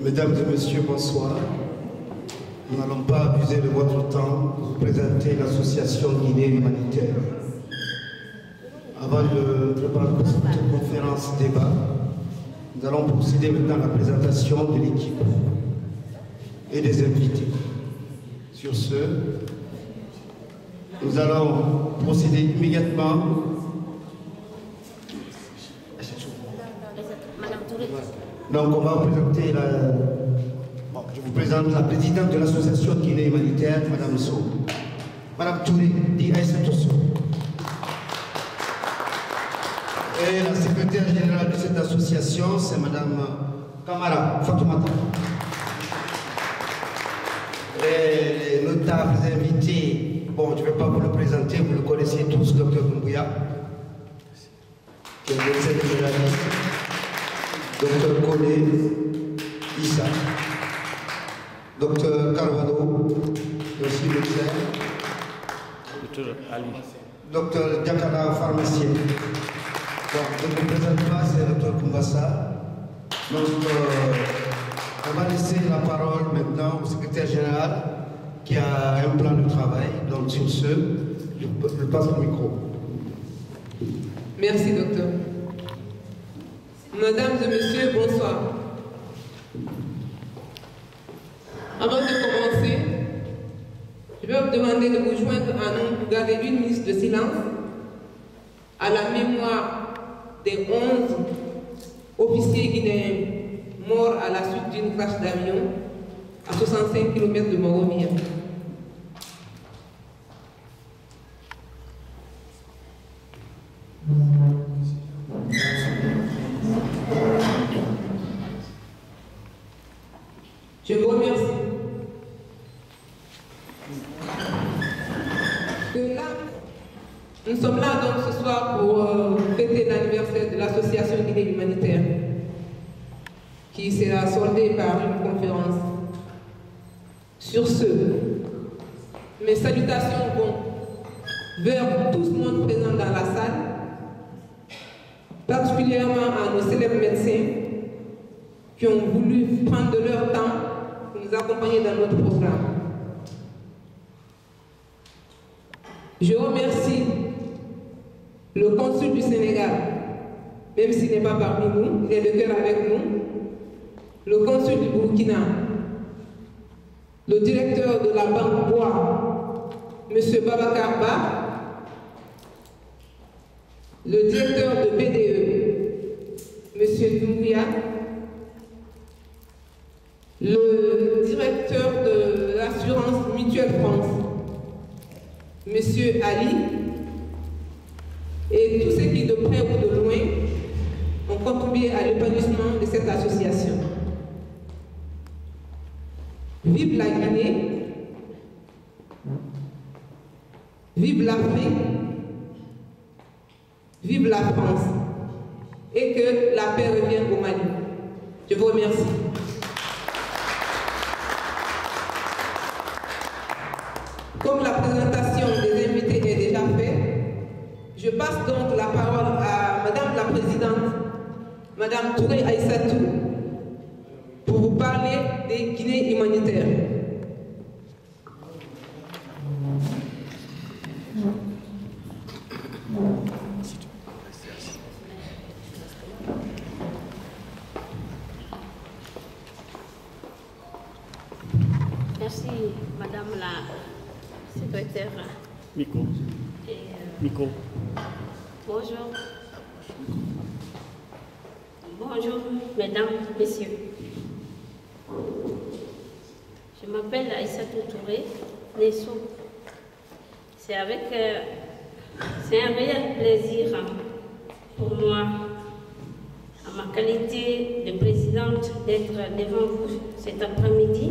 Mesdames et messieurs, bonsoir. Nous n'allons pas abuser de votre temps pour vous présenter l'association Guinée Humanitaire. Avant de préparer cette conférence débat, nous allons procéder maintenant à la présentation de l'équipe et des invités. Sur ce, nous allons procéder immédiatement. Donc on va vous présenter je vous présente la présidente de l'association Guinée Humanitaire, Madame Sow. Madame Touré, dit Aïssatou Sow. Et la secrétaire générale de cette association, c'est Madame Kamara Fatoumata. Et les notables invités, bon, je ne vais pas vous le présenter, vous le connaissez tous, Dr Mbouya, qui est médecin généraliste. Dr Kone Issa, Dr Carvalho, aussi médecin, Dr Ali, Dr Diakana, pharmacien. Bon, je ne me présente pas, c'est Dr Kumbassa. Donc, on va laisser la parole maintenant au secrétaire général qui a un plan de travail. Donc, sur ce, je passe le micro. Merci, docteur. Mesdames et messieurs, bonsoir. Avant de commencer, je vais vous demander de vous joindre à nous pour garder une minute de silence à la mémoire des 11 officiers guinéens morts à la suite d'une crash d'avion à 65 km de Moromia. Je vous remercie. Nous sommes là donc ce soir pour fêter l'anniversaire de l'association Guinée Humanitaire qui sera soldée par une conférence. Sur ce, mes salutations vont vers tout le monde présent dans la salle, particulièrement à nos célèbres médecins qui ont voulu prendre de leur temps pour nous accompagner dans notre programme. Je remercie le consul du Sénégal, même s'il n'est pas parmi nous, il est de cœur avec nous, le consul du Burkina, le directeur de la Banque Bois, M. Babacar Ba, le directeur de BDE, M. Doumbia, le directeur de l'assurance Mutuelle France, M. Ali, et tous ceux qui, de près ou de loin, ont contribué à l'épanouissement de cette association. Vive la Guinée, vive l'Afrique, vive la France, et que la paix revienne au Mali. Je vous remercie. Comme la présentation des invités est déjà faite, je passe donc la parole à Madame la Présidente, Madame Touré Aïssatou, pour vous parler des Guinées humanitaires. Merci, Madame la secrétaire. Micro. Micro. Bonjour. Bonjour, mesdames, messieurs. Je m'appelle Aïssatou Touré Nesso. C'est un réel plaisir pour moi, à ma qualité de présidente, d'être devant vous cet après-midi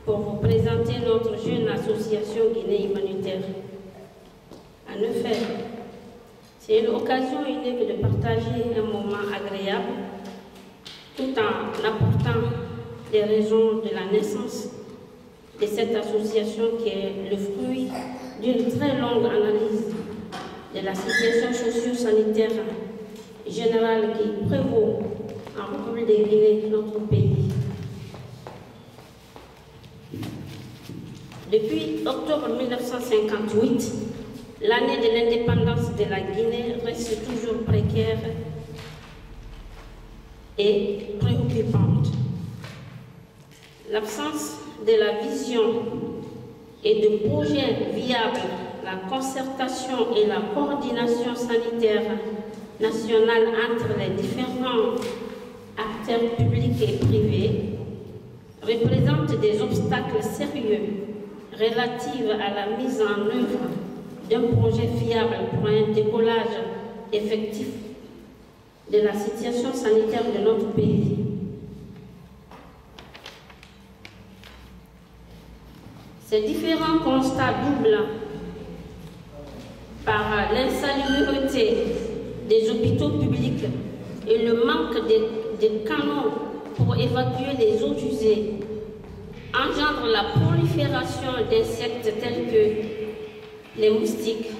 pour vous présenter notre jeune association Guinée humanitaire. En effet, c'est une occasion unique de partager un moment agréable tout en apportant les raisons de la naissance de cette association qui est le fruit d'une très longue analyse de la situation socio-sanitaire générale qui prévaut en République de Guinée, notre pays. Depuis octobre 1958, l'année de l'indépendance de la Guinée reste toujours précaire et préoccupante. L'absence de la vision et de projets viables, la concertation et la coordination sanitaire nationale entre les différents acteurs publics et privés représentent des obstacles sérieux relatifs à la mise en œuvre d'un projet fiable pour un décollage effectif de la situation sanitaire de notre pays. Ces différents constats doublent par l'insalubrité des hôpitaux publics et le manque de canaux pour évacuer les eaux usées engendrent la prolifération d'insectes tels que les moustiques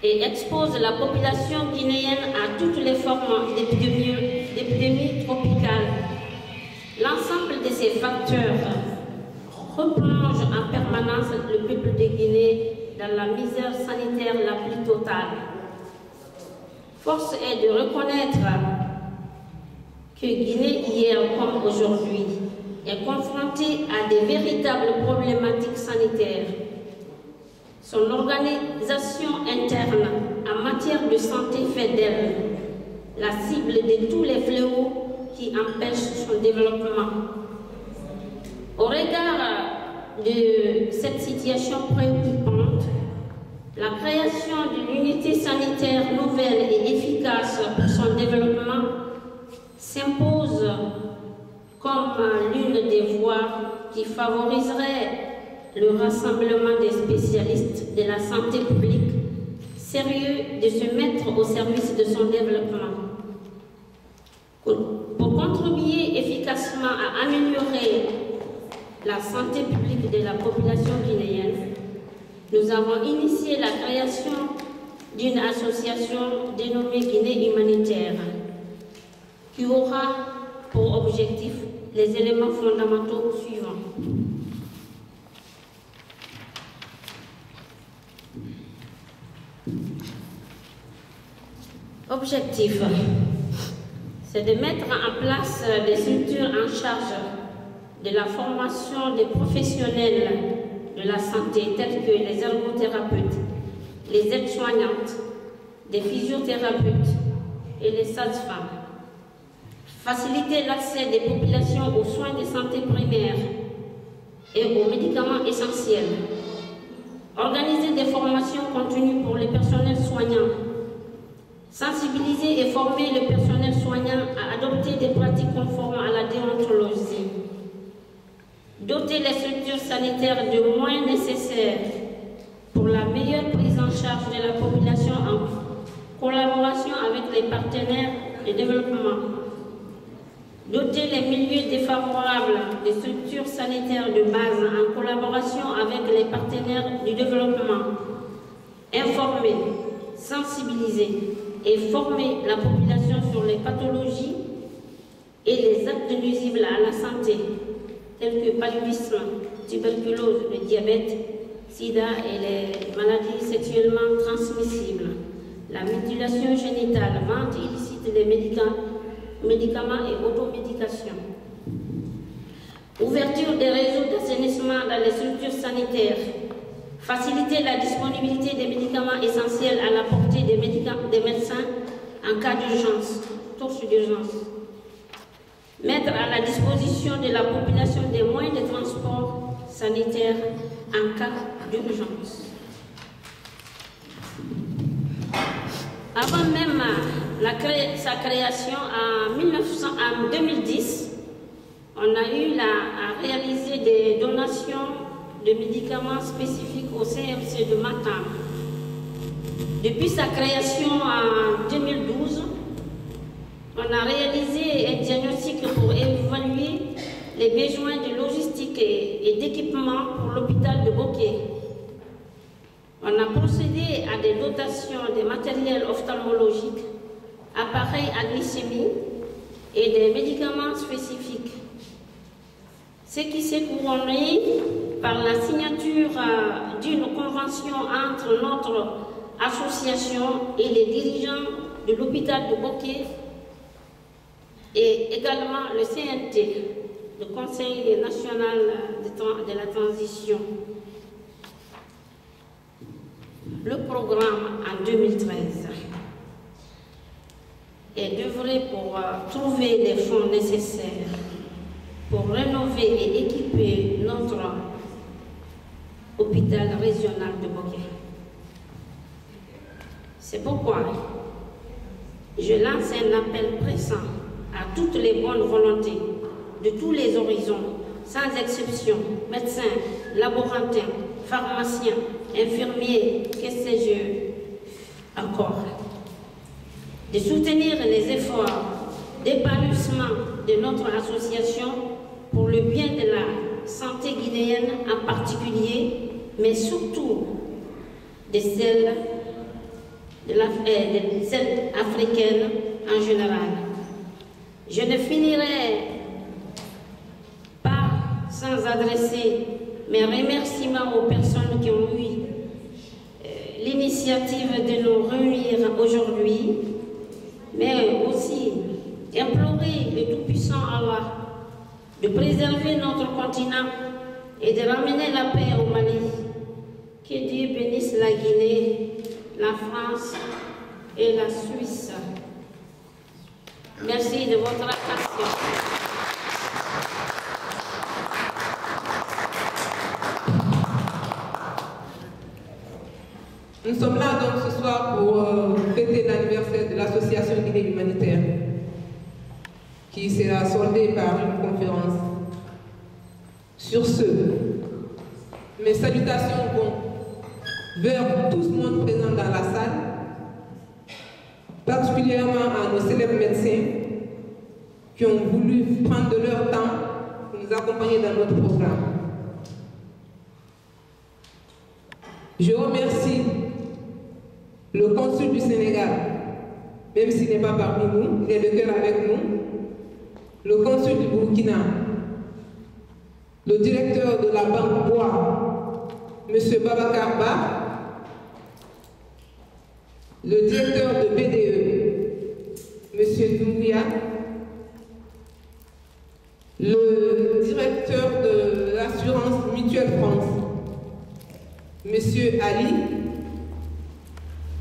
et expose la population guinéenne à toutes les formes d'épidémies tropicales. L'ensemble de ces facteurs replonge en permanence le peuple de Guinée dans la misère sanitaire la plus totale. Force est de reconnaître que Guinée, hier comme aujourd'hui, est confrontée à des véritables problématiques sanitaires. Son organisation interne en matière de santé fait d'elle la cible de tous les fléaux qui empêchent son développement. Au regard de cette situation préoccupante, la création d'une unité sanitaire nouvelle et efficace pour son développement s'impose comme l'une des voies qui favoriserait le rassemblement des spécialistes de la santé publique sérieux de se mettre au service de son développement. Pour contribuer efficacement à améliorer la santé publique de la population guinéenne, nous avons initié la création d'une association dénommée Guinée humanitaire, qui aura pour objectif les éléments fondamentaux suivants. Objectif, c'est de mettre en place des structures en charge de la formation des professionnels de la santé, tels que les ergothérapeutes, les aides-soignantes, des physiothérapeutes et les sages-femmes. Faciliter l'accès des populations aux soins de santé primaires et aux médicaments essentiels. Organiser des formations continues pour les personnels soignants. Sensibiliser et former le personnel soignant à adopter des pratiques conformes à la déontologie. Doter les structures sanitaires de moyens nécessaires pour la meilleure prise en charge de la population en collaboration avec les partenaires de développement. Doter les milieux défavorables de structures sanitaires de base en collaboration avec les partenaires du développement. Informer, sensibiliser et former la population sur les pathologies et les actes nuisibles à la santé, tels que paludisme, tuberculose, le diabète, sida et les maladies sexuellement transmissibles, la mutilation génitale, vente illicite des médicaments et automédication. Ouverture des réseaux d'assainissement dans les structures sanitaires. Faciliter la disponibilité des médicaments essentiels à la portée des médecins en cas d'urgence, source d'urgence. Mettre à la disposition de la population des moyens de transport sanitaire en cas d'urgence. Avant même sa création en 2010, on a eu à réaliser des donations de médicaments spécifiques au CMC de Matam. Depuis sa création en 2012, on a réalisé un diagnostic pour évaluer les besoins de logistique et d'équipement pour l'hôpital de Boké. On a procédé à des dotations de matériel ophtalmologique, appareils à glycémie et des médicaments spécifiques. Ce qui s'est couronné par la signature d'une convention entre notre association et les dirigeants de l'hôpital de Boké et également le CNT, le Conseil national de la transition. Le programme en 2013 est d'œuvrer pour trouver les fonds nécessaires pour rénover et équiper notre hôpital régional de Boké. C'est pourquoi je lance un appel pressant à toutes les bonnes volontés de tous les horizons, sans exception, médecins, laborantins, pharmaciens, infirmiers, que sais-je encore, de soutenir les efforts d'épanouissement de notre association pour le bien de la santé guinéenne en particulier, mais surtout de celle africaine en général. Je ne finirai pas sans adresser mes remerciements aux personnes qui ont eu l'initiative de nous réunir aujourd'hui, mais aussi implorer le Tout-Puissant Allah de préserver notre continent et de ramener la paix au Mali. Que Dieu bénisse la Guinée, la France et la Suisse. Merci de votre attention. Nous sommes là donc ce soir pour fêter l'anniversaire de l'association Guinée humanitaire, qui sera soldée par une conférence. Sur ce, mes salutations vont vers tout le monde présent dans la salle, particulièrement à nos célèbres médecins qui ont voulu prendre de leur temps pour nous accompagner dans notre programme. Je remercie le consul du Sénégal, même s'il n'est pas parmi nous, il est de cœur avec nous, le consul du Burkina, le directeur de la Banque Bois, M. Babacar Ba, le directeur de BDE, M. Doumbouya, le directeur de l'assurance Mutuelle France, M. Ali,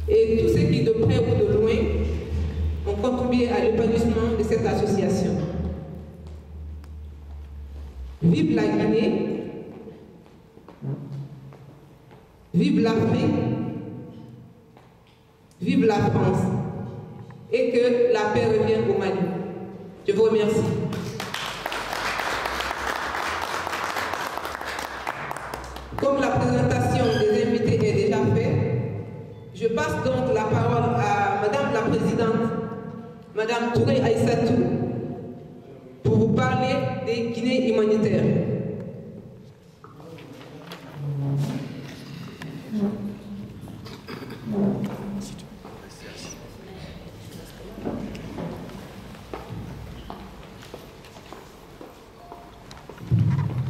et tous ceux qui, de près ou de loin, ont contribué à l'épanouissement de cette association. Vive la Guinée, vive l'Afrique, vive la France, et que la paix revienne au Mali. Je vous remercie. Comme la présentation des invités est déjà faite, je passe donc la parole à Madame la Présidente, Madame Touré Aïssatou, pour vous parler des Guinées humanitaires.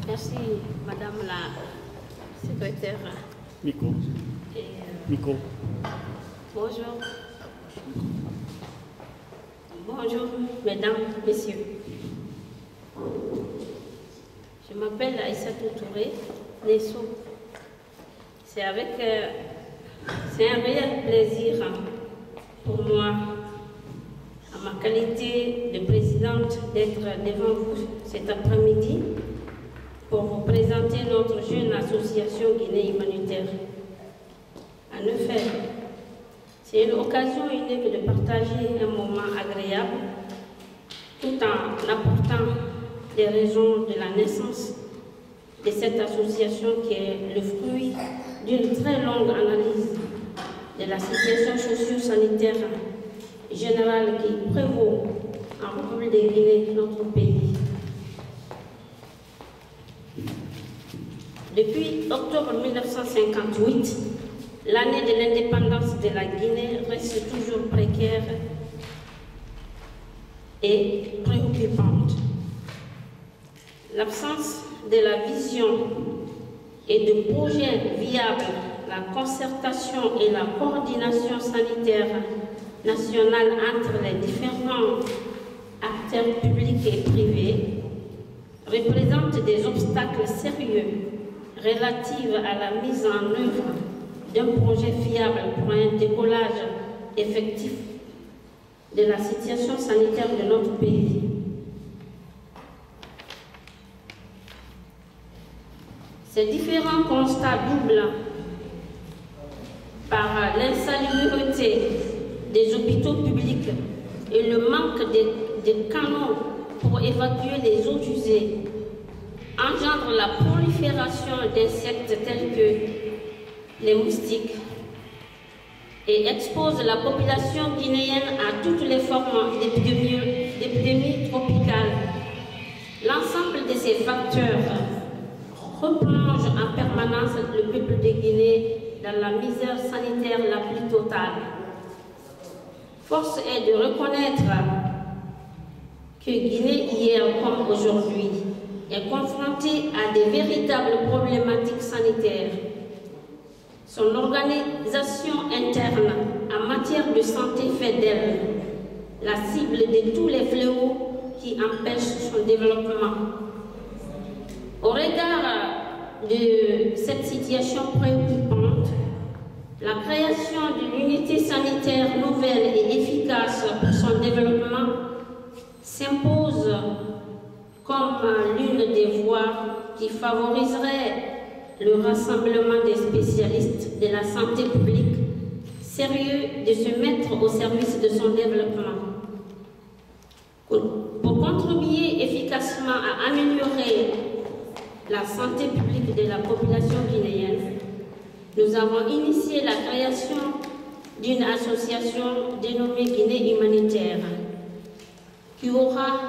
Merci, Madame la secrétaire. Micro. Micro. Bonjour. Bonjour, mesdames, messieurs. Je m'appelle Aïssatou Touré Nesso. C'est un réel plaisir pour moi, à ma qualité de présidente, d'être devant vous cet après-midi pour vous présenter notre jeune association Guinée humanitaire. En effet, c'est une occasion unique de partager un moment agréable tout en apportant les raisons de la naissance de cette association qui est le fruit d'une très longue analyse de la situation socio-sanitaire générale qui prévaut en République de Guinée, notre pays. Depuis octobre 1958, l'année de l'indépendance de la Guinée reste toujours précaire et préoccupante. L'absence de la vision et de projets viables, la concertation et la coordination sanitaire nationale entre les différents acteurs publics et privés représentent des obstacles sérieux relatifs à la mise en œuvre d'un projet fiable pour un décollage effectif de la situation sanitaire de notre pays. Ces différents constats doublent par l'insalubrité des hôpitaux publics et le manque de canaux pour évacuer les eaux usées engendrent la prolifération d'insectes tels que les moustiques et expose la population guinéenne à toutes les formes d'épidémies tropicales. L'ensemble de ces facteurs replonge en permanence le peuple de Guinée dans la misère sanitaire la plus totale. Force est de reconnaître que Guinée, hier comme aujourd'hui, est confrontée à des véritables problématiques sanitaires. Son organisation interne en matière de santé fait d'elle la cible de tous les fléaux qui empêchent son développement. Au regard de cette situation préoccupante, la création d'une unité sanitaire nouvelle et efficace pour son développement s'impose comme l'une des voies qui favoriserait le rassemblement des spécialistes de la santé publique sérieux de se mettre au service de son développement. Pour contribuer efficacement à améliorer la santé publique de la population guinéenne, nous avons initié la création d'une association dénommée Guinée humanitaire qui aura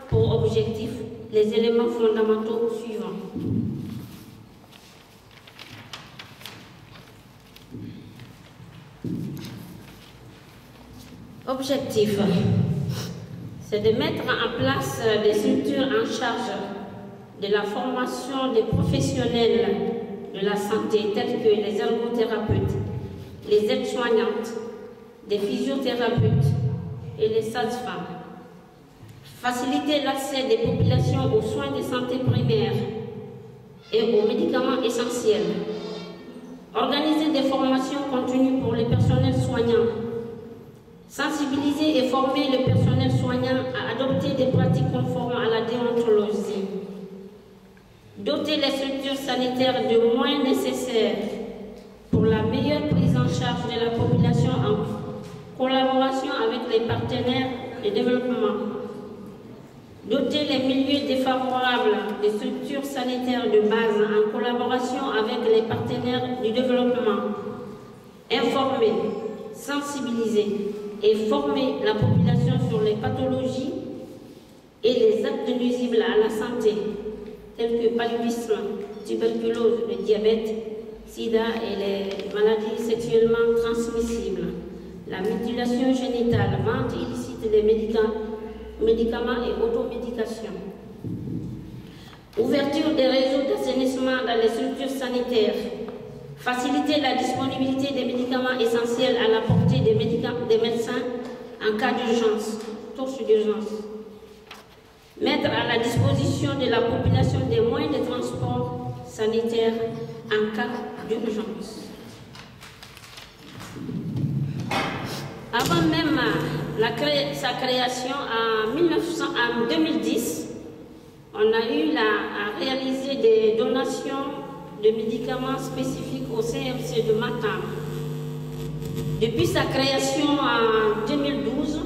pour objectif les éléments fondamentaux suivants. Objectif, c'est de mettre en place des structures en charge de la formation des professionnels de la santé tels que les ergothérapeutes, les aides-soignantes, des physiothérapeutes et les sages-femmes. Faciliter l'accès des populations aux soins de santé primaires et aux médicaments essentiels. Organiser des formations continues pour les personnels soignants. Sensibiliser et former le personnel soignant à adopter des pratiques conformes à la déontologie. Doter les structures sanitaires de moyens nécessaires pour la meilleure prise en charge de la population en collaboration avec les partenaires de développement. Doter les milieux défavorables des structures sanitaires de base en collaboration avec les partenaires du développement. Informer, sensibiliser et former la population sur les pathologies et les actes nuisibles à la santé, tels que paludisme, tuberculose, le diabète, sida et les maladies sexuellement transmissibles, la mutilation génitale, vente illicite des médicaments et automédication. Ouverture des réseaux d'assainissement dans les structures sanitaires. Faciliter la disponibilité des médicaments essentiels à la portée des médecins en cas d'urgence, touche d'urgence. Mettre à la disposition de la population des moyens de transport sanitaire en cas d'urgence. Avant même sa création en 2010, on a eu à réaliser des donations de médicaments spécifiques au CMC de Matam. Depuis sa création en 2012,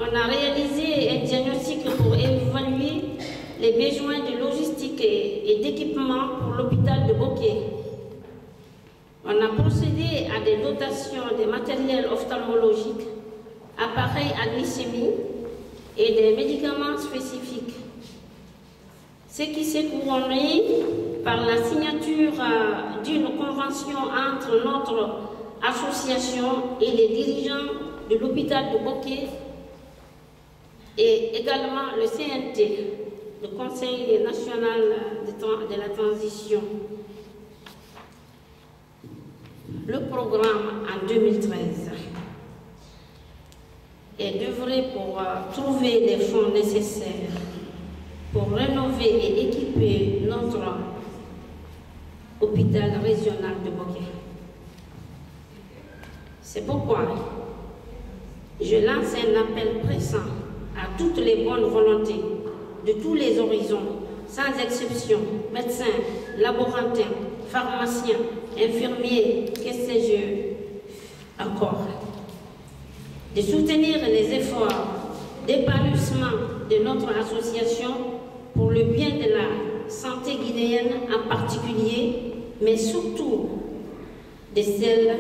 on a réalisé un diagnostic pour évaluer les besoins de logistique et d'équipement pour l'hôpital de Boké. On a procédé à des dotations de matériel ophtalmologique, appareils à glycémie et des médicaments spécifiques. Ce qui s'est couronné par la signature d'une convention entre notre association et les dirigeants de l'hôpital de Boké et également le CNT, le Conseil national de la transition. Le programme en 2013 est d'œuvrer pour trouver les fonds nécessaires pour rénover et équiper notre hôpital régional de Boké. C'est pourquoi je lance un appel pressant à toutes les bonnes volontés de tous les horizons, sans exception, médecins, laborantins, pharmaciens, infirmiers, que sais-je encore, de soutenir les efforts d'épanouissement de notre association pour le bien de la santé guinéenne en particulier, mais surtout de celle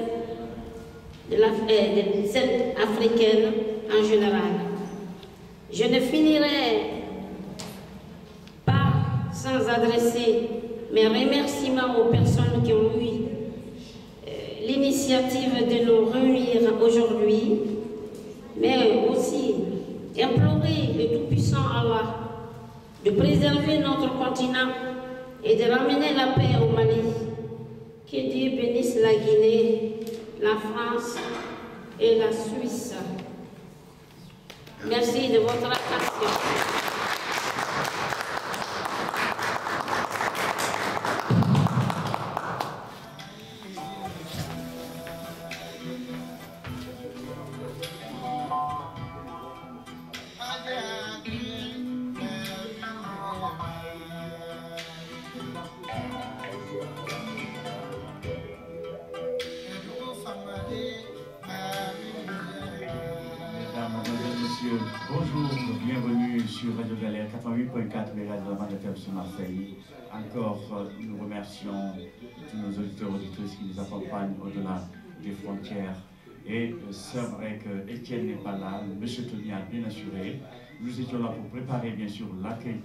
africaine en général. Je ne finirai pas sans adresser mes remerciements aux personnes qui ont eu l'initiative de nous réunir aujourd'hui, mais aussi implorer le Tout-Puissant Allah de préserver notre continent et de ramener la paix au Mali. Que Dieu bénisse la Guinée, la France et la Suisse. Merci de votre attention. Bonjour, bienvenue sur Radio Galère 88.4 de FM sur Marseille. Encore, nous remercions tous nos auditeurs et auditrices qui nous accompagnent au-delà des frontières Et c'est vrai que Étienne n'est pas là, M. Tony a bien assuré. Nous étions là pour préparer bien sûr l'accueil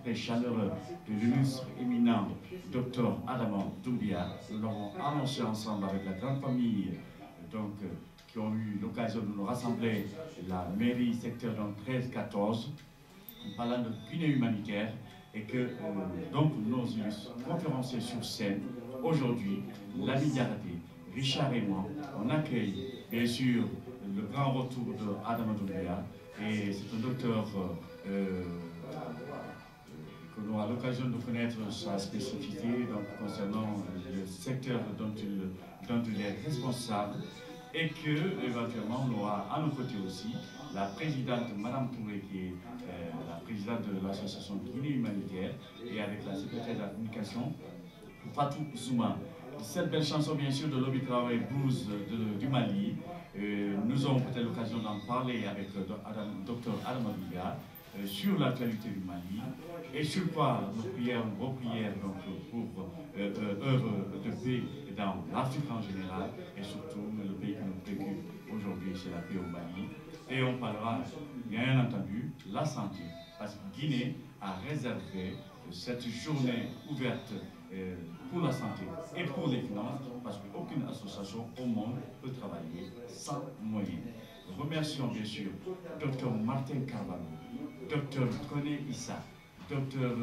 très chaleureux de l'illustre éminent Dr Adama Doumbia. Nous l'avons annoncé ensemble avec la grande famille donc, qui ont eu l'occasion de nous rassembler la mairie secteur 13-14 en parlant de Guinée humanitaire et que donc nos conférenciers sur scène aujourd'hui, Lamine Diakhaté, Richard et moi, on accueille bien sûr le grand retour de Adama Doumbia. Et c'est un docteur qu'on aura l'occasion de connaître sa spécificité donc, concernant le secteur dont il est responsable et que éventuellement on aura à nos côtés aussi la présidente Madame Touré qui est la présidente de l'association Guinée humanitaire et avec la secrétaire de la communication Fatou Zouma. Cette belle chanson bien sûr de Lobby Traoré Blues du Mali. Nous aurons peut-être l'occasion d'en parler avec Dr Adama Doumbia sur l'actualité du Mali et sur quoi vos prières donc, pour œuvre de paix dans l'Afrique en général et surtout le pays qui nous préoccupe aujourd'hui, c'est la paix au Mali. Et on parlera bien entendu la santé parce que Guinée a réservé cette journée ouverte pour la santé et pour les finances, parce qu'aucune association au monde peut travailler sans moyens. Nous remercions bien sûr Dr Martin Carvalho, Dr Koné Issa, Dr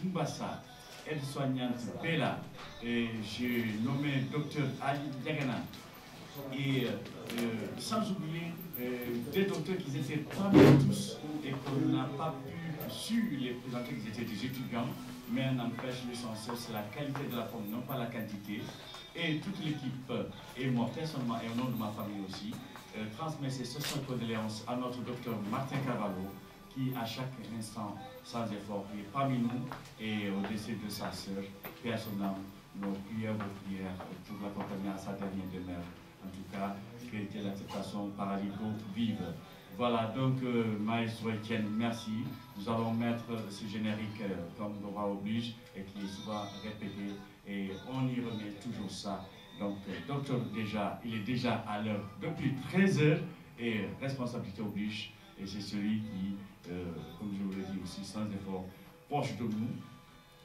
Toumbassa, aide-soignante Bella, et j'ai nommé Dr Ali Diagana, et sans oublier des docteurs qui étaient parmi tous et qu'on n'a pas su les présenter, qu'ils étaient des étudiants, mais n'empêche l'essentiel, c'est la qualité de la forme, non pas la quantité. Et toute l'équipe, et moi personnellement, et au nom de ma famille aussi, transmet ses sincères condoléances à notre docteur Martin Carvalho, qui à chaque instant, sans effort, est parmi nous, et au décès de sa sœur, personnellement, nos prières, vos prières, pour l'accompagner à sa dernière demeure. En tout cas, que l'acceptation paralico vive. Voilà, donc Maestro Etienne, merci. Nous allons mettre ce générique comme le droit oblige et qui est souvent répété et on y remet toujours ça. Donc, docteur, déjà, il est déjà à l'heure depuis 13 heures et responsabilité oblige. Et c'est celui qui, comme je vous l'ai dit aussi, sans effort, proche de nous.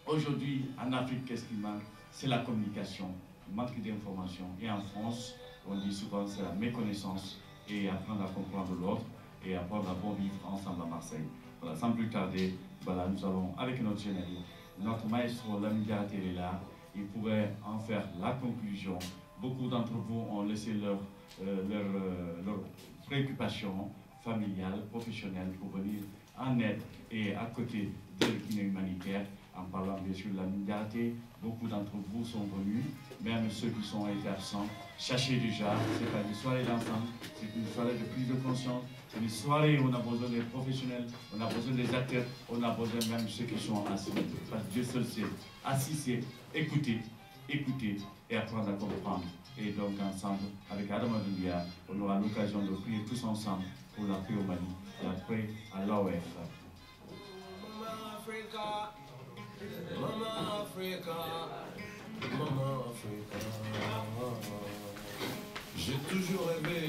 Aujourd'hui, en Afrique, qu'est-ce qui manque? C'est la communication, le manque d'information. Et en France, on dit souvent c'est la méconnaissance et apprendre à comprendre l'autre et apprendre à bon vivre ensemble à Marseille. Voilà, sans plus tarder, voilà, nous allons, avec notre générique, notre maestro Lamine Diakhaté est là, il pourrait en faire la conclusion. Beaucoup d'entre vous ont laissé leurs préoccupations familiales, professionnelles pour venir en aide et à côté de Guinée humanitaire. En parlant bien sûr de Lamine Diakhaté, beaucoup d'entre vous sont venus, même ceux qui sont été absents. Sachez déjà, ce n'est pas une soirée d'ensemble, c'est une soirée de prise de conscience, c'est une soirée où on a besoin des professionnels, on a besoin des acteurs, on a besoin même de ceux qui sont assis. Parce que Dieu seul sait. Assis, c'est écouter et apprendre à comprendre. Et donc ensemble, avec Adama Doumbia, on aura l'occasion de prier tous ensemble pour la paix au Mali, la paix à l'OF. Mama Africa, Mama Africa. J'ai toujours rêvé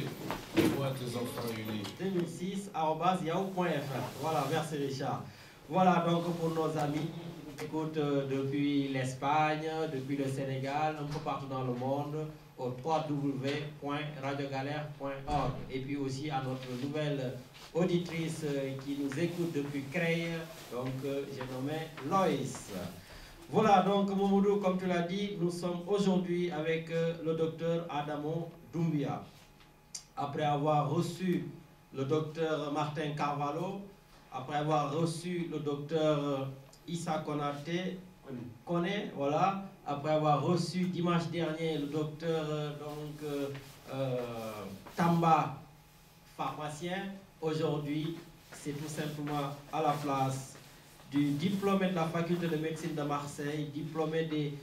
de voir tes enfants unis. 2006@yahoo.fr. Voilà, merci Richard. Voilà donc pour nos amis qui écoutent depuis l'Espagne, depuis le Sénégal, un peu partout dans le monde, au www.radiogalère.org. Et puis aussi à notre nouvelle auditrice qui nous écoute depuis Creil, donc j'ai nommé Loïs. Voilà, donc Mamoudou, comme tu l'as dit, nous sommes aujourd'hui avec le docteur Adama Doumbia. Après avoir reçu le docteur Martin Carvalho, après avoir reçu le docteur Issa Koné, voilà, après avoir reçu dimanche dernier le docteur Tamba, pharmacien, aujourd'hui c'est tout simplement à la place du diplômé de la faculté de médecine de Marseille, diplômé des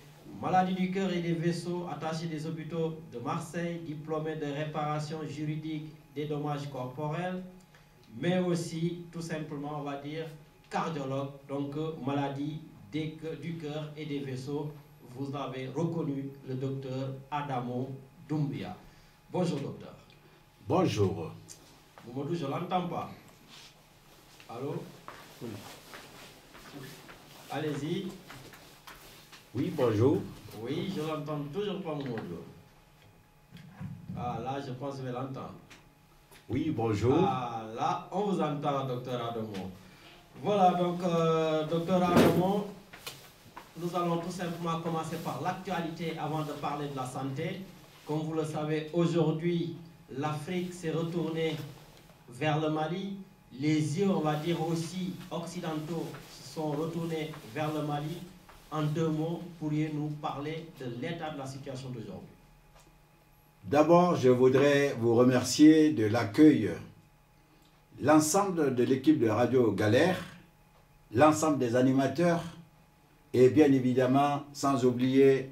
maladies du cœur et des vaisseaux, attaché des hôpitaux de Marseille, diplômé de réparation juridique des dommages corporels, mais aussi tout simplement on va dire cardiologue, donc maladie du cœur et des vaisseaux. Vous avez reconnu le docteur Adama Doumbia. Bonjour docteur. Bonjour. Mamadou, je ne l'entends pas. Allô? Oui. Allez-y. Oui, bonjour. Oui, je l'entends toujours pas, Mamadou. Ah, là, je pense que je vais l'entendre. Oui, bonjour. Ah, là, on vous entend, docteur Adamo. Voilà, donc, docteur Adamo, nous allons tout simplement commencer par l'actualité avant de parler de la santé. Comme vous le savez, aujourd'hui, l'Afrique s'est retournée vers le Mali. Les yeux, on va dire aussi, occidentaux se sont retournés vers le Mali. En 2 mots, pourriez-vous nous parler de l'état de la situation d'aujourd'hui? D'abord, je voudrais vous remercier de l'accueil. L'ensemble de l'équipe de Radio Galère, l'ensemble des animateurs, et bien évidemment, sans oublier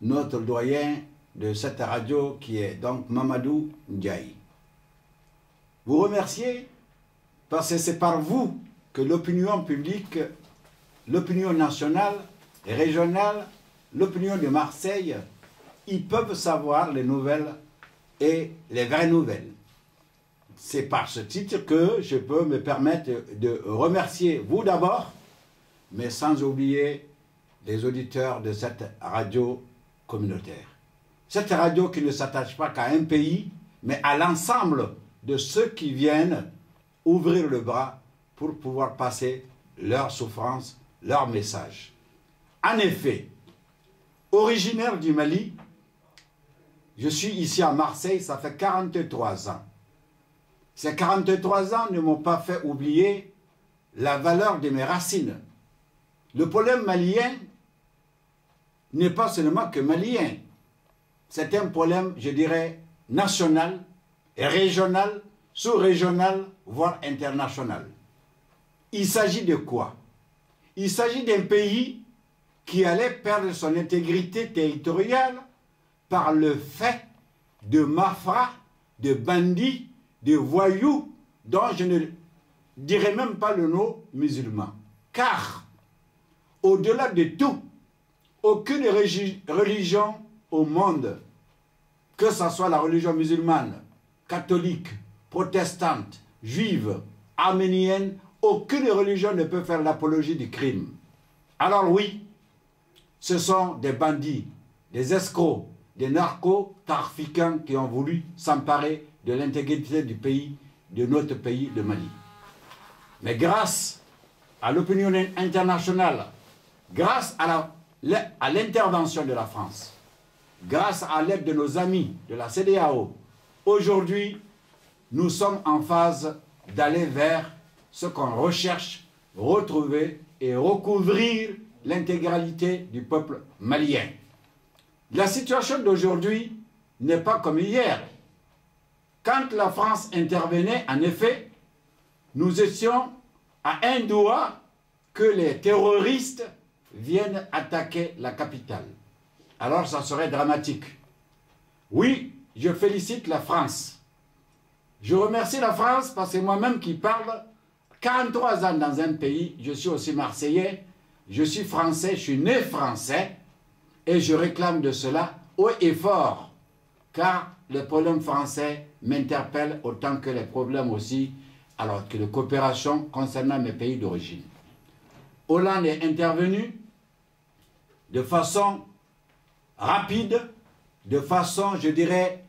notre doyen de cette radio qui est donc Mamadou Ndiaye. Vous remercier parce que c'est par vous que l'opinion publique, l'opinion nationale et régionale, l'opinion de Marseille, ils peuvent savoir les nouvelles et les vraies nouvelles. C'est par ce titre que je peux me permettre de remercier vous d'abord, mais sans oublier les auditeurs de cette radio communautaire. Cette radio qui ne s'attache pas qu'à un pays, mais à l'ensemble de ceux qui viennent ouvrir le bras pour pouvoir passer leur souffrance, leur message. En effet, originaire du Mali, je suis ici à Marseille, ça fait 43 ans. Ces 43 ans ne m'ont pas fait oublier la valeur de mes racines. Le problème malien n'est pas seulement que malien. C'est un problème, je dirais, national, régional, sous-régional, voire international. Il s'agit de quoi? Il s'agit d'un pays qui allait perdre son intégrité territoriale par le fait de malfrats, de bandits, de voyous, dont je ne dirais même pas le nom musulman. Car, au-delà de tout, aucune religion au monde, que ce soit la religion musulmane, catholique, protestante, juive, arménienne, aucune religion ne peut faire l'apologie du crime. Alors oui, ce sont des bandits, des escrocs, des narcotrafiquants qui ont voulu s'emparer de l'intégrité du pays, de notre pays, le Mali. Mais grâce à l'opinion internationale, grâce à l'intervention de la France, grâce à l'aide de nos amis de la CEDEAO, aujourd'hui, nous sommes en phase d'aller vers ce qu'on recherche, retrouver et recouvrir l'intégralité du peuple malien. La situation d'aujourd'hui n'est pas comme hier. Quand la France intervenait, en effet, nous étions à un doigt que les terroristes viennent attaquer la capitale. Alors ça serait dramatique. Oui, je félicite la France. Je remercie la France parce que moi-même qui parle 43 ans dans un pays, je suis aussi marseillais, je suis français, je suis né français et je réclame de cela haut et fort car les problèmes français m'interpellent autant que les problèmes aussi alors que de coopération concernant mes pays d'origine. Hollande est intervenu de façon rapide, de façon, je dirais,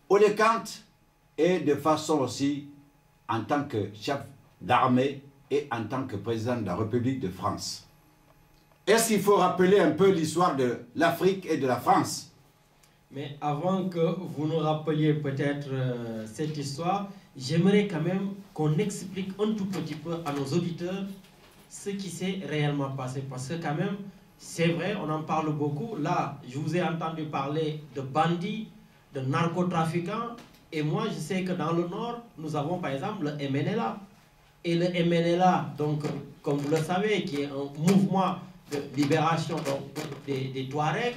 éloquente et de façon aussi en tant que chef d'armée et en tant que président de la République de France. Est-ce qu'il faut rappeler un peu l'histoire de l'Afrique et de la France? Mais avant que vous nous rappeliez peut-être cette histoire, j'aimerais quand même qu'on explique un tout petit peu à nos auditeurs ce qui s'est réellement passé. Parce que quand même, c'est vrai, on en parle beaucoup. Là, je vous ai entendu parler de bandits, de narcotrafiquants. Et moi, je sais que dans le Nord, nous avons par exemple le MNLA. Et le MNLA, donc, comme vous le savez, qui est un mouvement de libération des Touaregs,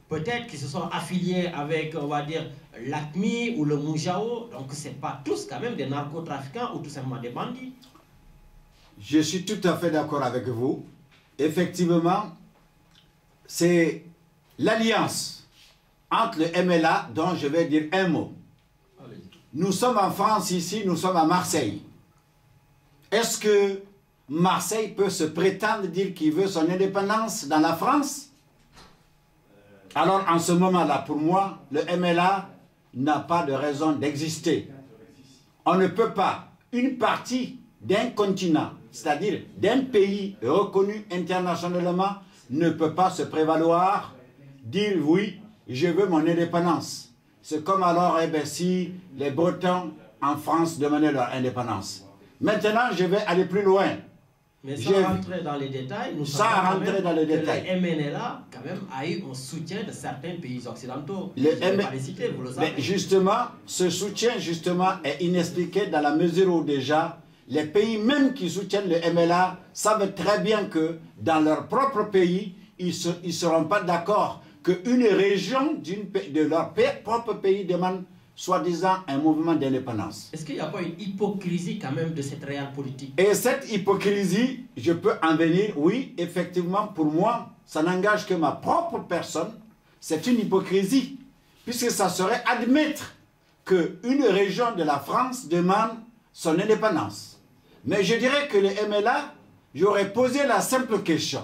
peut-être qu'ils se sont affiliés avec, on va dire, l'ACMI ou le Moujao. Donc, ce n'est pas tous quand même des narcotrafiquants ou tout simplement des bandits. Je suis tout à fait d'accord avec vous. Effectivement, c'est l'alliance entre le MLA, dont je vais dire un mot. nous sommes en France ici, nous sommes à Marseille. Est-ce que Marseille peut se prétendre dire qu'il veut son indépendance dans la France? Alors en ce moment-là, pour moi, le MLA n'a pas de raison d'exister. On ne peut pas, une partie d'un continent, c'est-à-dire d'un pays reconnu internationalement, ne peut pas se prévaloir, dire oui, je veux mon indépendance. C'est comme alors, si les Bretons en France demandaient leur indépendance. Maintenant, je vais aller plus loin. Mais sans rentrer dans les détails, nous savons que le MNLA quand même a eu un soutien de certains pays occidentaux. Je ne vais pas les citer, vous le savez. Mais justement, ce soutien est inexpliqué dans la mesure où déjà, les pays même qui soutiennent le MLA savent très bien que dans leur propre pays, ils ne seront pas d'accord qu'une région de leur propre pays demande soi-disant un mouvement d'indépendance. Est-ce qu'il n'y a pas une hypocrisie quand même de cette réelle politique? Et cette hypocrisie, je peux en venir, oui, effectivement, pour moi, ça n'engage que ma propre personne. C'est une hypocrisie, puisque ça serait admettre qu'une région de la France demande son indépendance. Mais je dirais que le MLA, j'aurais posé la simple question.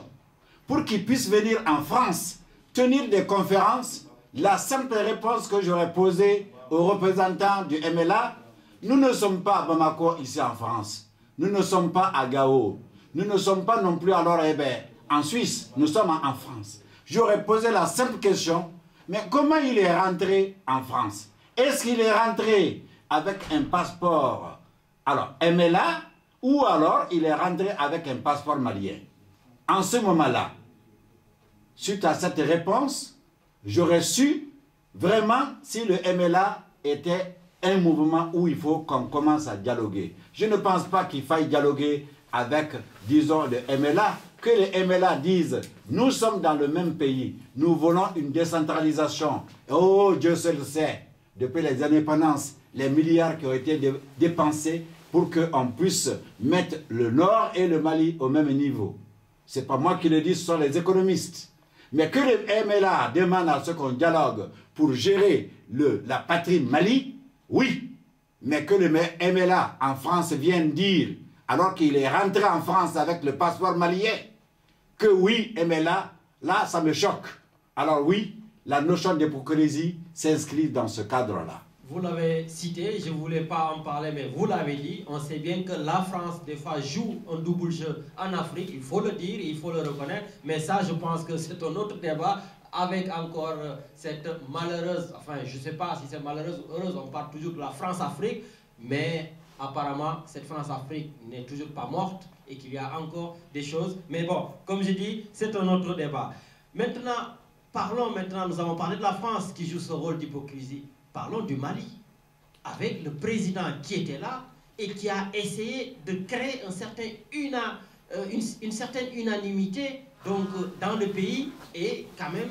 Pour qu'il puisse venir en France, tenir des conférences, la simple réponse que j'aurais posée aux représentants du MLA, nous ne sommes pas à Bamako ici en France, nous ne sommes pas à Gao, nous ne sommes pas non plus alors en Suisse, nous sommes en France. J'aurais posé la simple question, mais comment il est rentré en France? Est-ce qu'il est rentré avec un passeport alors MLA ou alors il est rentré avec un passeport malien? En ce moment-là, suite à cette réponse, j'aurais su vraiment si le MLA était un mouvement où il faut qu'on commence à dialoguer. Je ne pense pas qu'il faille dialoguer avec, disons, le MLA, que les MLA disent, nous sommes dans le même pays, nous voulons une décentralisation. Oh, Dieu seul le sait, depuis les indépendances, les milliards qui ont été dépensés pour qu'on puisse mettre le Nord et le Mali au même niveau. Ce n'est pas moi qui le dis, ce sont les économistes. Mais que le MLA demande à ce qu'on dialogue pour gérer la patrie Mali, oui. Mais que le MLA en France vienne dire, alors qu'il est rentré en France avec le passeport malien, que oui, MLA, là, ça me choque. Alors oui, la notion d'hypocrisie s'inscrit dans ce cadre-là. Vous l'avez cité, je ne voulais pas en parler, mais vous l'avez dit, on sait bien que la France, des fois, joue un double jeu en Afrique, il faut le dire, il faut le reconnaître, mais ça, je pense que c'est un autre débat, avec encore cette malheureuse, enfin, je ne sais pas si c'est malheureuse ou heureuse, on parle toujours de la France-Afrique, mais apparemment, cette France-Afrique n'est toujours pas morte, et qu'il y a encore des choses, mais bon, comme je dis, c'est un autre débat. Maintenant, nous avons parlé de la France qui joue ce rôle d'hypocrisie. Parlons du Mali, avec le président qui était là et qui a essayé de créer une certaine unanimité donc, dans le pays et quand même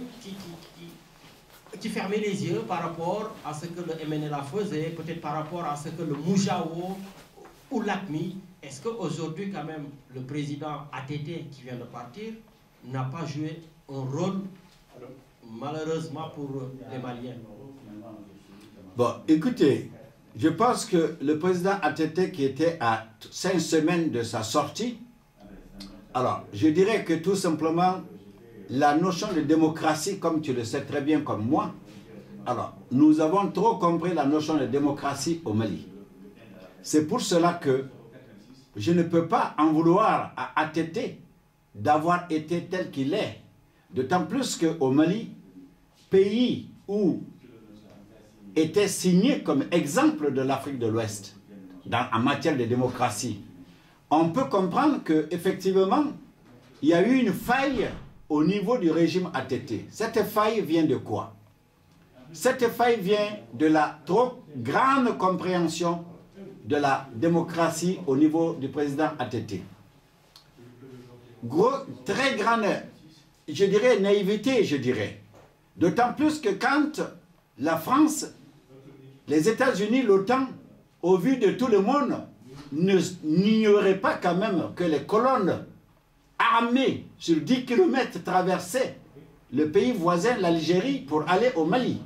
qui fermait les yeux par rapport à ce que le MNLA faisait, peut-être par rapport à ce que le Moujao ou l'ACMI. Est-ce qu'aujourd'hui quand même le président ATT qui vient de partir n'a pas joué un rôle malheureusement pour les Maliens? Bon, écoutez, je pense que le président ATT qui était à 5 semaines de sa sortie, alors je dirais que tout simplement la notion de démocratie, comme tu le sais très bien comme moi, alors nous avons trop compris la notion de démocratie au Mali. C'est pour cela que je ne peux pas en vouloir à ATT d'avoir été tel qu'il est. D'autant plus qu'au Mali, pays où était signé comme exemple de l'Afrique de l'Ouest en matière de démocratie, on peut comprendre qu'effectivement, il y a eu une faille au niveau du régime ATT. Cette faille vient de quoi? Cette faille vient de la trop grande compréhension de la démocratie au niveau du président ATT. Très grande, je dirais, naïveté, je dirais. D'autant plus que quand la France, les États-Unis, l'OTAN, au vu de tout le monde, n'ignoraient pas quand même que les colonnes armées sur 10 km traversaient le pays voisin, l'Algérie, pour aller au Mali.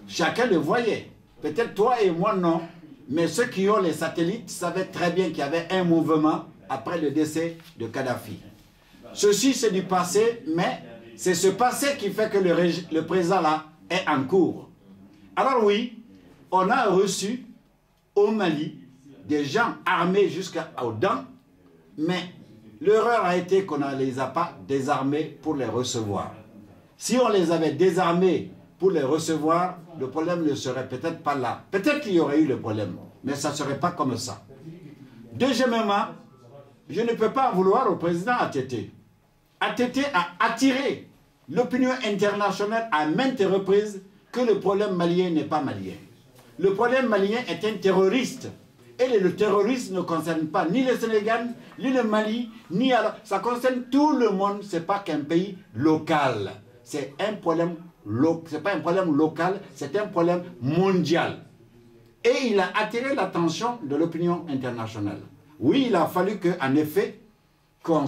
Chacun le voyait. Peut-être toi et moi non, mais ceux qui ont les satellites savaient très bien qu'il y avait un mouvement après le décès de Kadhafi. Ceci c'est du passé, mais c'est ce passé qui fait que le présent là est en cours. Alors oui, on a reçu au Mali des gens armés jusqu'aux dents, mais l'erreur a été qu'on ne les a pas désarmés pour les recevoir. Si on les avait désarmés pour les recevoir, le problème ne serait peut-être pas là. Peut-être qu'il y aurait eu le problème, mais ça ne serait pas comme ça. Deuxièmement, je ne peux pas en vouloir au président ATT. ATT a attiré l'opinion internationale à maintes reprises que le problème malien n'est pas malien. Le problème malien est un terroriste. Et le terrorisme ne concerne pas ni le Sénégal, ni le Mali, ni alors. Ça concerne tout le monde, ce n'est pas qu'un pays local. C'est un problème c'est pas un problème local, c'est un problème mondial. Et il a attiré l'attention de l'opinion internationale. Oui, il a fallu qu'en effet, qu'on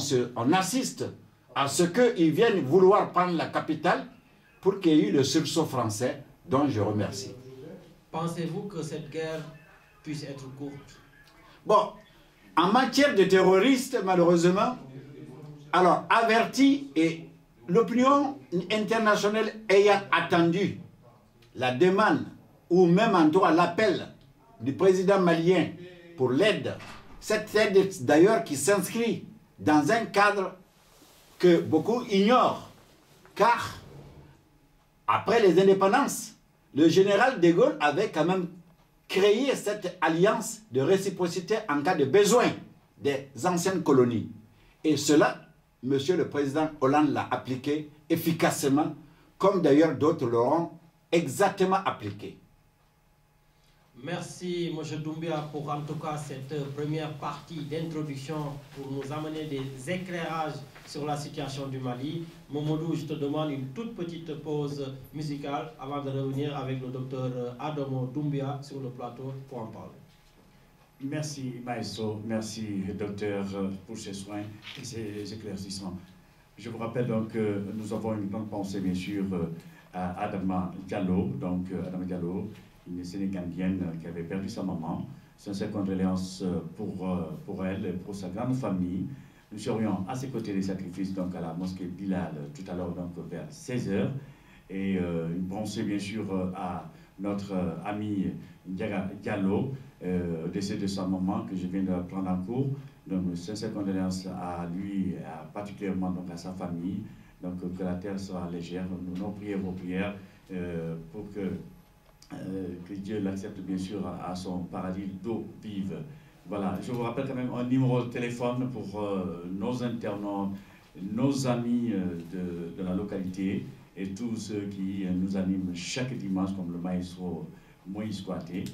assiste à ce qu'ils viennent vouloir prendre la capitale pour qu'il y ait eu le sursaut français, dont je remercie. Pensez-vous que cette guerre puisse être courte? Bon, en matière de terroristes, malheureusement, alors averti et l'opinion internationale ayant attendu la demande ou même en droit l'appel du président malien pour l'aide, cette aide d'ailleurs qui s'inscrit dans un cadre que beaucoup ignorent, car après les indépendances, le général de Gaulle avait quand même créé cette alliance de réciprocité en cas de besoin des anciennes colonies. Et cela, Monsieur le Président Hollande l'a appliqué efficacement, comme d'ailleurs d'autres l'auront exactement appliqué. Merci, M. Doumbia, pour en tout cas cette première partie d'introduction pour nous amener des éclairages sur la situation du Mali. Momodou, je te demande une toute petite pause musicale avant de revenir avec le docteur Adamo Doumbia sur le plateau pour en parler. Merci, Maestro. Merci, docteur, pour ces soins et ces éclaircissements. Je vous rappelle donc que nous avons une grande pensée, bien sûr, à Adama Diallo. Donc, Adama Diallo, une Sénégalienne qui avait perdu sa maman. Sincères condoléances pour elle et pour sa grande famille. Nous serions à ses côtés des sacrifices donc à la mosquée Bilal tout à l'heure donc vers 16h. Et une pensée, bien sûr, à notre ami Diallo, décès de sa maman que je viens de prendre en cours. Donc, sincères condoléances à lui, particulièrement donc à sa famille. Donc, que la terre soit légère. Nous prions vos prières pour que Dieu l'accepte, bien sûr, à son paradis d'eau vive. Voilà, je vous rappelle quand même un numéro de téléphone pour nos internautes, nos amis de la localité et tous ceux qui nous animent chaque dimanche, comme le maestro Moïse Kouaté.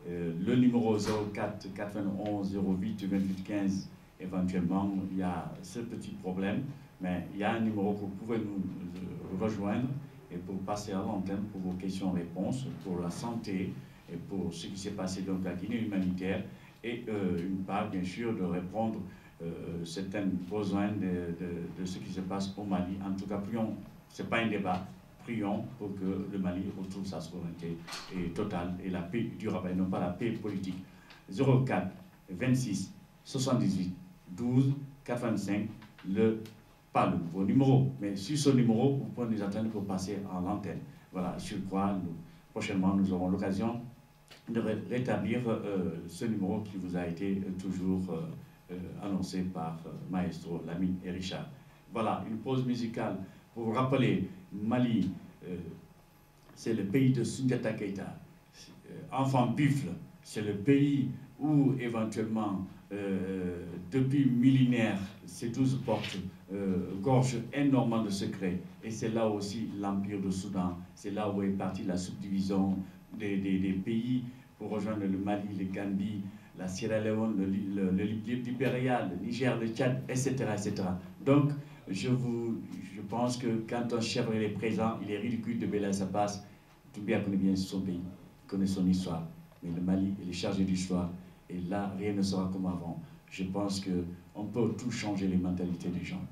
Le numéro 04 91 08 28 15, éventuellement, il y a ce petit problème, mais il y a un numéro que vous pouvez nous rejoindre et pour passer à l'antenne pour vos questions-réponses, pour la santé et pour ce qui s'est passé dans la Guinée humanitaire et une part, bien sûr, de répondre certains besoins de ce qui se passe au Mali. En tout cas, prions, ce n'est pas un débat. Prions pour que le Mali retrouve sa souveraineté totale et la paix durable, et non pas la paix politique. 04 26 78 12 85, pas le nouveau numéro, mais sur ce numéro, vous pouvez nous attendre pour passer en l'antenne. Voilà, sur quoi prochainement nous aurons l'occasion de rétablir ce numéro qui vous a été toujours annoncé par Maestro, Lamine et Richard. Voilà, une pause musicale pour vous rappeler. Mali, c'est le pays de Soundiata Keïta, enfant buffle, c'est le pays où éventuellement, depuis millénaires, ces 12 portes gorgent énormément de secrets. Et c'est là aussi l'Empire du Soudan, c'est là où est partie la subdivision des pays pour rejoindre le Mali, le Gambie, la Sierra Leone, le Libéria, le Niger, le Tchad, etc. etc. Donc, je pense que quand un chef est présent, il est ridicule de bêler sa passe. Doumbia connaît bien son pays, connaît son histoire. Mais le Mali, il est chargé d'histoire. Et là, rien ne sera comme avant. Je pense qu'on peut tout changer les mentalités des gens.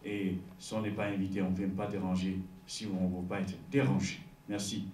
Et si on n'est pas invité, on ne vient pas déranger si on ne veut pas être dérangé. Merci.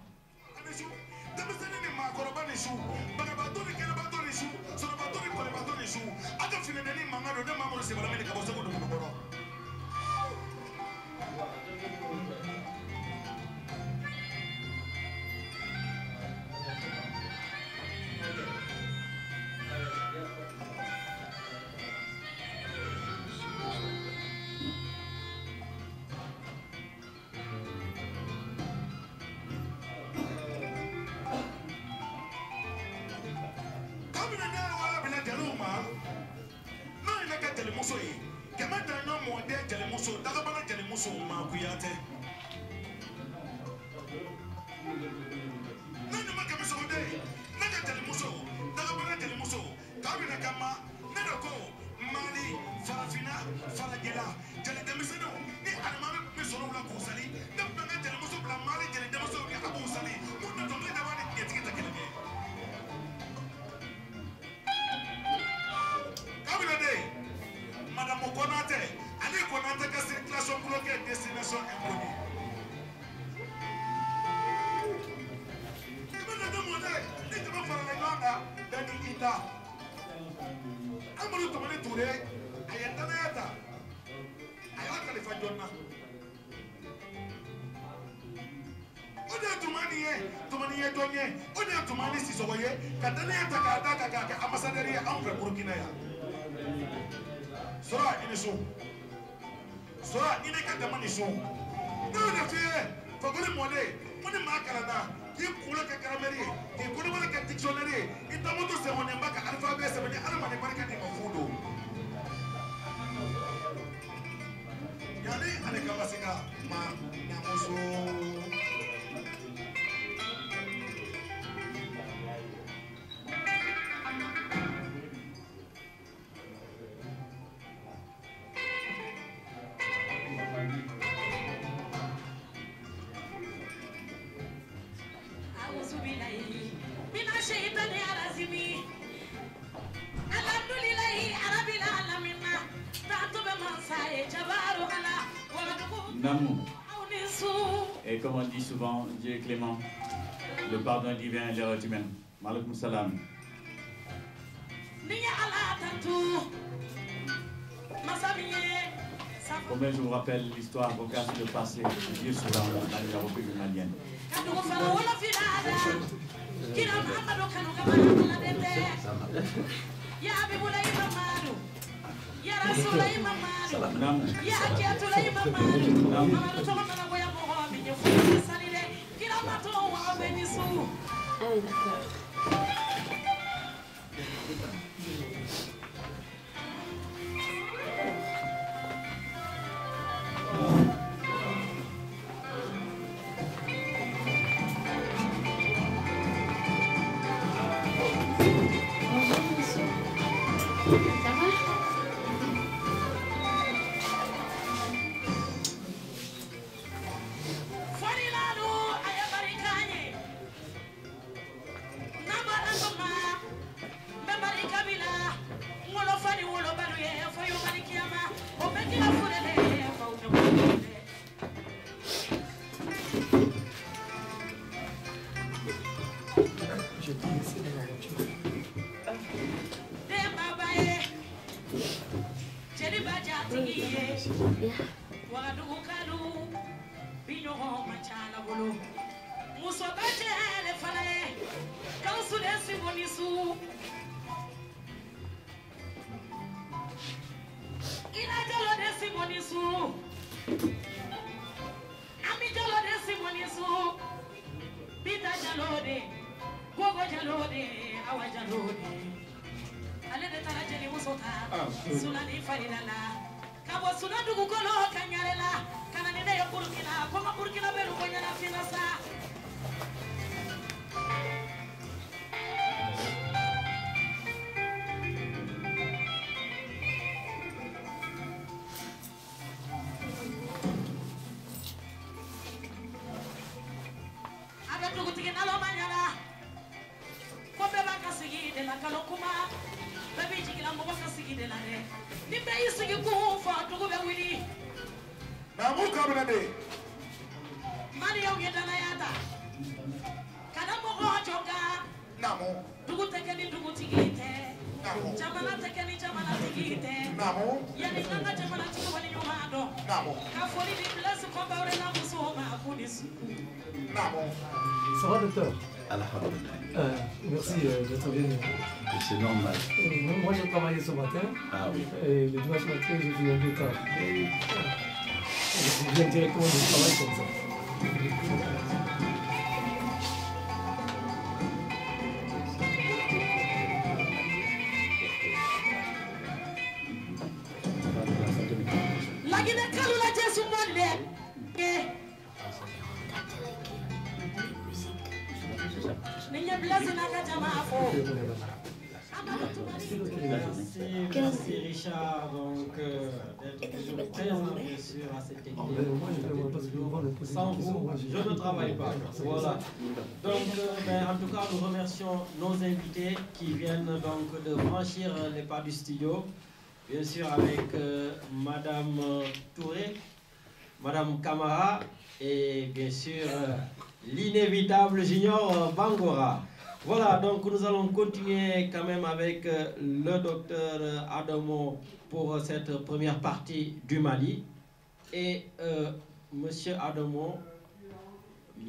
Et comme on dit souvent, Dieu est clément, le pardon divin et l'erreur humaine. Maloum salam. Combien je vous rappelle l'histoire vocale sur le passé de Dieu souvent dans la République malienne. Dugu tekeni dugu tigite. Jamana tekeni jamana tigite. Yani nanga jamana tigi wali nyumado. Ka foli di place ko bawre na musoma kunis. Ça va, docteur? Alhamdulillah. Merci d'être venu. C'est normal. Moi, j'ai travaillé ce matin. Ah oui. Et le dimanche matin, j'ai fini un peu tard. Je viens directement du travail comme ça. La Guinée Kaloula Jesu Monde. Merci Richard d'être toujours présent bien sûr à cette équipe. Sans vous, je ne travaille pas. Voilà. Donc en tout cas nous remercions nos invités qui viennent donc de franchir les pas du studio. Bien sûr avec Madame Touré, Madame Camara et bien sûr l'inévitable Junior Bangora. Voilà, donc nous allons continuer quand même avec le docteur Adamo pour cette première partie du Mali. Et monsieur Adamo,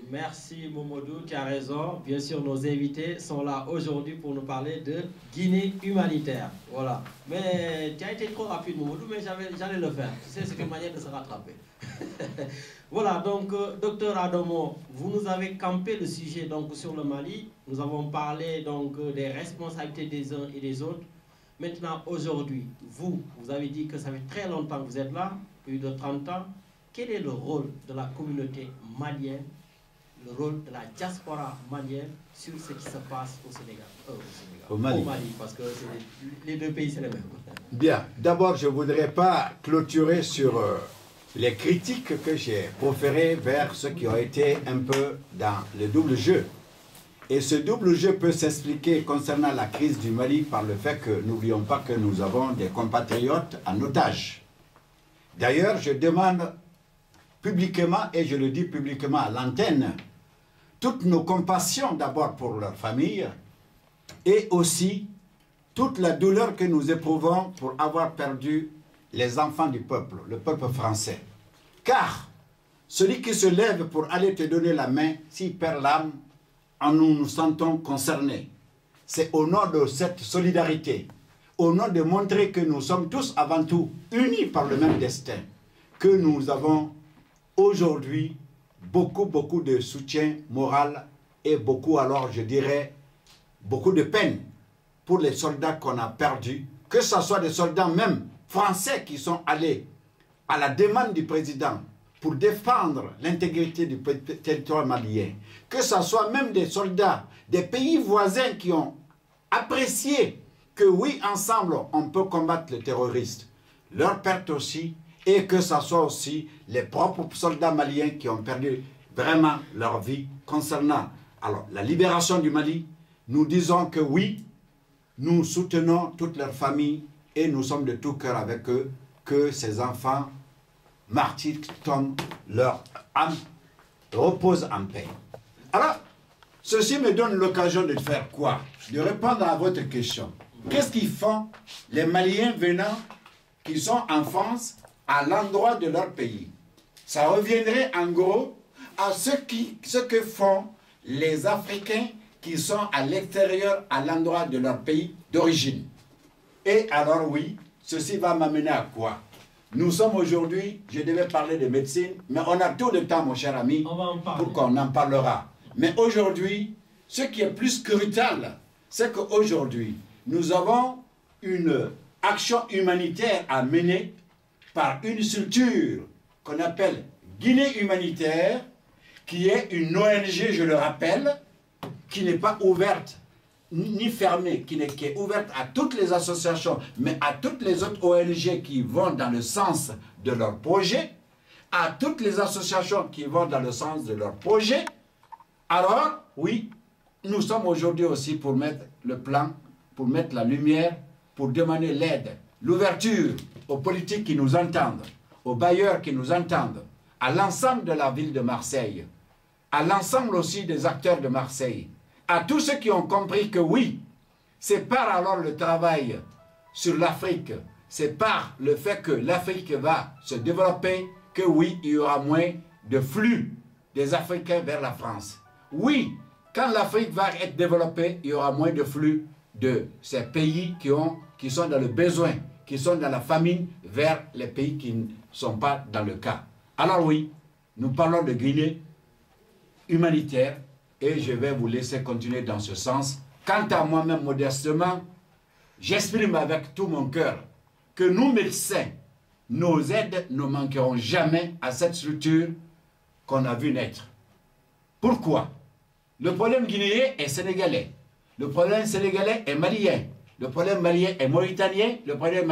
merci Momodou, tu as raison. Bien sûr, nos invités sont là aujourd'hui pour nous parler de Guinée humanitaire. Voilà. Mais tu as été trop rapide Momodou, mais j'allais le faire. Tu sais, c'est une manière de se rattraper. Voilà, donc, docteur Adamo, vous nous avez campé le sujet donc, sur le Mali. Nous avons parlé donc, des responsabilités des uns et des autres. Maintenant, aujourd'hui, vous avez dit que ça fait très longtemps que vous êtes là, plus de 30 ans. Quel est le rôle de la communauté malienne, le rôle de la diaspora malienne sur ce qui se passe au Sénégal, au Mali, parce que les deux pays, c'est les mêmes. Bien, d'abord, je ne voudrais pas clôturer sur les critiques que j'ai proférées vers ceux qui ont été un peu dans le double jeu. Et ce double jeu peut s'expliquer concernant la crise du Mali par le fait que n'oublions pas que nous avons des compatriotes en otage. D'ailleurs, je demande publiquement, et je le dis publiquement à l'antenne, toutes nos compassions d'abord pour leur famille et aussi toute la douleur que nous éprouvons pour avoir perdu les enfants du peuple, le peuple français. Car celui qui se lève pour aller te donner la main, s'il perd l'âme, nous nous sentons concernés. C'est au nom de cette solidarité, au nom de montrer que nous sommes tous avant tout unis par le même destin, que nous avons aujourd'hui beaucoup de soutien moral et beaucoup, alors je dirais, beaucoup de peine pour les soldats qu'on a perdus, que ce soit des soldats même français qui sont allés à la demande du président pour défendre l'intégrité du territoire malien, que ce soit même des soldats des pays voisins qui ont apprécié que oui, ensemble, on peut combattre les terroristes, leur perte aussi, et que ce soit aussi les propres soldats maliens qui ont perdu vraiment leur vie concernant alors, la libération du Mali. Nous disons que oui, nous soutenons toutes leurs familles et nous sommes de tout cœur avec eux, que ces enfants martyrs tombent, leur âme repose en paix. Alors, ceci me donne l'occasion de faire quoi? De répondre à votre question. Qu'est-ce qu'ils font les Maliens venant, qui sont en France, à l'endroit de leur pays? Ça reviendrait en gros à ce que font les Africains qui sont à l'extérieur, à l'endroit de leur pays d'origine. Et alors oui, ceci va m'amener à quoi? Nous sommes aujourd'hui, je devais parler de médecine, mais on a tout le temps, mon cher ami, pour qu'on en parlera. Mais aujourd'hui, ce qui est plus crucial, c'est qu'aujourd'hui, nous avons une action humanitaire à mener par une structure qu'on appelle Guinée humanitaire, qui est une ONG, je le rappelle, qui n'est pas ouverte ni fermée, qui est ouverte à toutes les associations, mais à toutes les autres ONG qui vont dans le sens de leur projet, à toutes les associations qui vont dans le sens de leur projet. Alors, oui, nous sommes aujourd'hui aussi pour mettre le plan, pour mettre la lumière, pour demander l'aide, l'ouverture aux politiques qui nous entendent, aux bailleurs qui nous entendent, à l'ensemble de la ville de Marseille, à l'ensemble aussi des acteurs de Marseille, à tous ceux qui ont compris que oui, c'est par alors le travail sur l'Afrique, c'est par le fait que l'Afrique va se développer que oui, il y aura moins de flux des Africains vers la France. Oui, quand l'Afrique va être développée, il y aura moins de flux de ces pays qui sont dans le besoin, qui sont dans la famine, vers les pays qui ne sont pas dans le cas. Alors oui, nous parlons de Guinée humanitaire et je vais vous laisser continuer dans ce sens. Quant à moi-même, modestement, j'exprime avec tout mon cœur que nous, médecins, nos aides ne manqueront jamais à cette structure qu'on a vu naître. Pourquoi? Le problème guinéen est sénégalais, le problème sénégalais est malien, le problème malien est mauritanien, le problème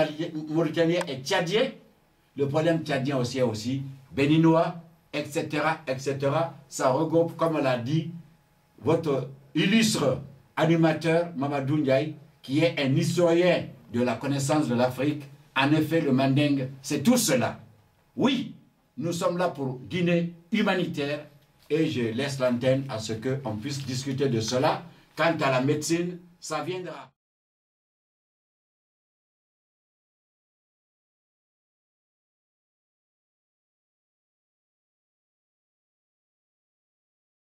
mauritanien est tchadien, le problème tchadien aussi est aussi béninois, etc., etc. Ça regroupe, comme l'a dit votre illustre animateur Mamadou Ndiaye, qui est un historien de la connaissance de l'Afrique. En effet, le Manding, c'est tout cela. Oui, nous sommes là pour Guinée humanitaire et je laisse l'antenne à ce qu'on puisse discuter de cela. Quant à la médecine, ça viendra.